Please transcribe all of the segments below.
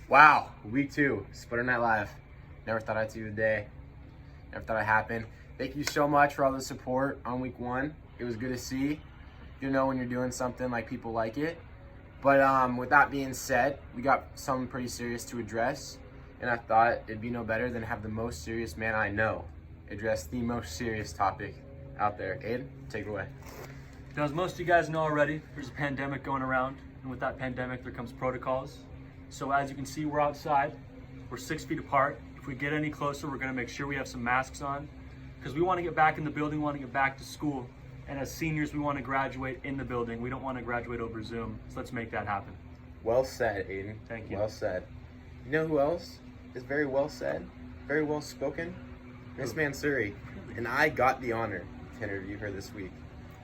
Wow, week 2, Spudder Night Live. Never thought I'd see the day. Never thought it'd happen. Thank you so much for all the support on week 1. It was good to see. You know when you're doing something like people like it. But with that being said, we got something pretty serious to address. And I thought it'd be no better than have the most serious man I know address the most serious topic out there. Aiden, take it away. Now, as most of you guys know already, there's a pandemic going around. And with that pandemic, there comes protocols. So as you can see, we're outside. We're 6 feet apart. If we get any closer, we're gonna make sure we have some masks on because we wanna get back in the building, we wanna get back to school. And as seniors, we wanna graduate in the building. We don't wanna graduate over Zoom. So let's make that happen. Well said, Aiden. Thank you. Well said. You know who else is very well said, very well spoken? Miss Mansuri. And I got the honor to interview her this week.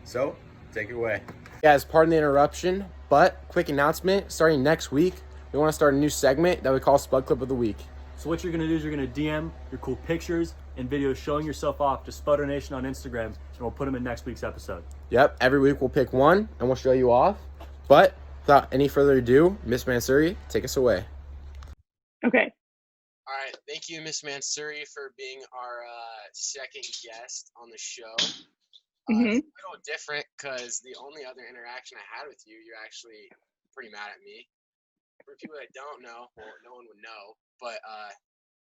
So, take it away. Guys, pardon the interruption, but quick announcement, starting next week, we want to start a new segment that we call Spud Clip of the Week. So what you're gonna do is you're gonna DM your cool pictures and videos showing yourself off to Spudder Nation on Instagram, and we'll put them in next week's episode. Yep, every week we'll pick one and we'll show you off. But without any further ado, Miss Mansuri, take us away. Okay. All right, thank you, Miss Mansuri, for being our second guest on the show. It's a little different because the only other interaction I had with you, you're actually pretty mad at me. For people that don't know, well, no one would know, but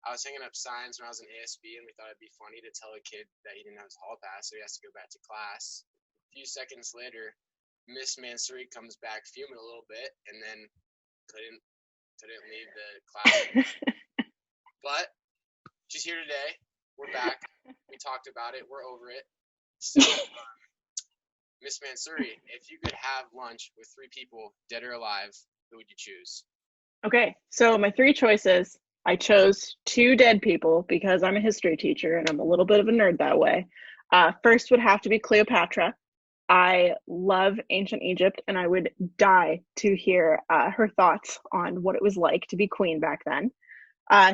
I was hanging up signs when I was in ASB, and we thought it'd be funny to tell a kid that he didn't have his hall pass, so he has to go back to class. A few seconds later, Miss Mansuri comes back fuming a little bit, and then couldn't leave the class. But she's here today. We're back. We talked about it. We're over it. So, Miss Mansuri, if you could have lunch with 3 people, dead or alive, who would you choose? Okay. So my 3 choices, I chose 2 dead people because I'm a history teacher and I'm a little bit of a nerd that way. First would have to be Cleopatra. I love ancient Egypt and I would die to hear her thoughts on what it was like to be queen back then.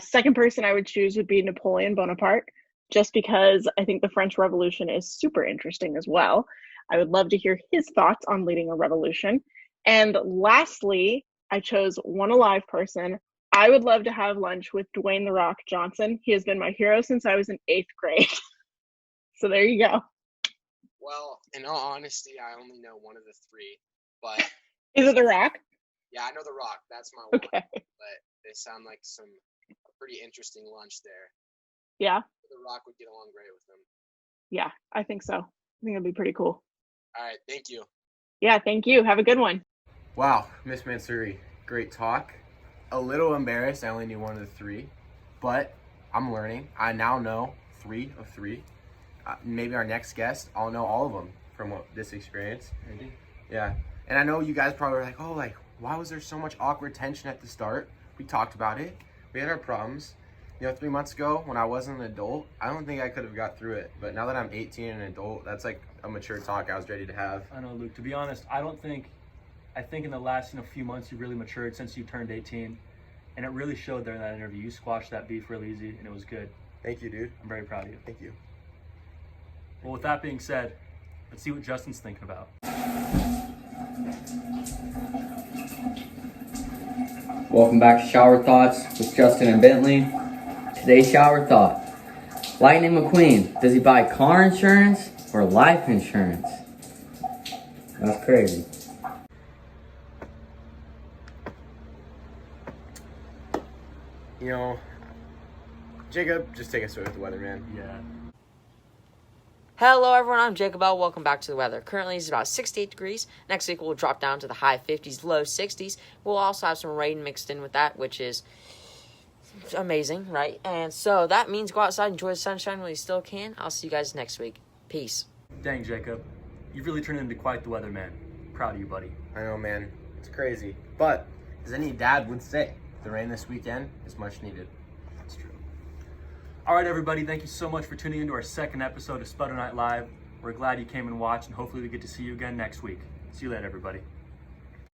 Second person I would choose would be Napoleon Bonaparte, just because I think the French Revolution is super interesting as well. I would love to hear his thoughts on leading a revolution. And lastly, I chose one alive person. I would love to have lunch with Dwayne "The Rock" Johnson. He has been my hero since I was in 8th grade. So there you go. Well, in all honesty, I only know one of the 3, but Is it The Rock? yeah, I know The Rock. That's my one. Okay. But they sound like some pretty interesting lunch there. Yeah. The Rock would get along great with them. Yeah, I think so. I think it'd be pretty cool. All right, thank you. Yeah, thank you. Have a good one. Wow, Miss Mansuri, great talk. A little embarrassed, I only knew one of the 3, but I'm learning. I now know 3 of 3. Maybe our next guest, I'll know all of them from this experience. Maybe. Yeah, and I know you guys probably were like, oh, like, why was there so much awkward tension at the start? We talked about it. We had our problems. 3 months ago when I wasn't an adult, I don't think I could have got through it. But now that I'm 18 and an adult, that's like a mature talk I was ready to have. I know, Luke, to be honest, I think in the last few months you've really matured since you turned 18. And it really showed there in that interview. You squashed that beef really easy and it was good. Thank you, dude. I'm very proud of you. Thank you. Well, with that being said, let's see what Justin's thinking about. Welcome back to Shower Thoughts with Justin and Bentley. Today's shower thought. Lightning McQueen, does he buy car insurance or life insurance? That's crazy. Jacob, just take us away with the weather, man. Yeah. Hello everyone, I'm Jacob L. Welcome back to the weather. Currently it's about 68 degrees. Next week we'll drop down to the high 50s, low 60s. We'll also have some rain mixed in with that, which is amazing, right? And so that means go outside, enjoy the sunshine while you still can. I'll see you guys next week. Peace. Dang, Jacob. You've really turned into quite the weatherman. Proud of you, buddy. I know, man. It's crazy. But, as any dad would say, the rain this weekend is much needed. That's true. All right, everybody. Thank you so much for tuning into our second episode of Spudder Night Live. We're glad you came and watched, and hopefully we get to see you again next week. See you later, everybody.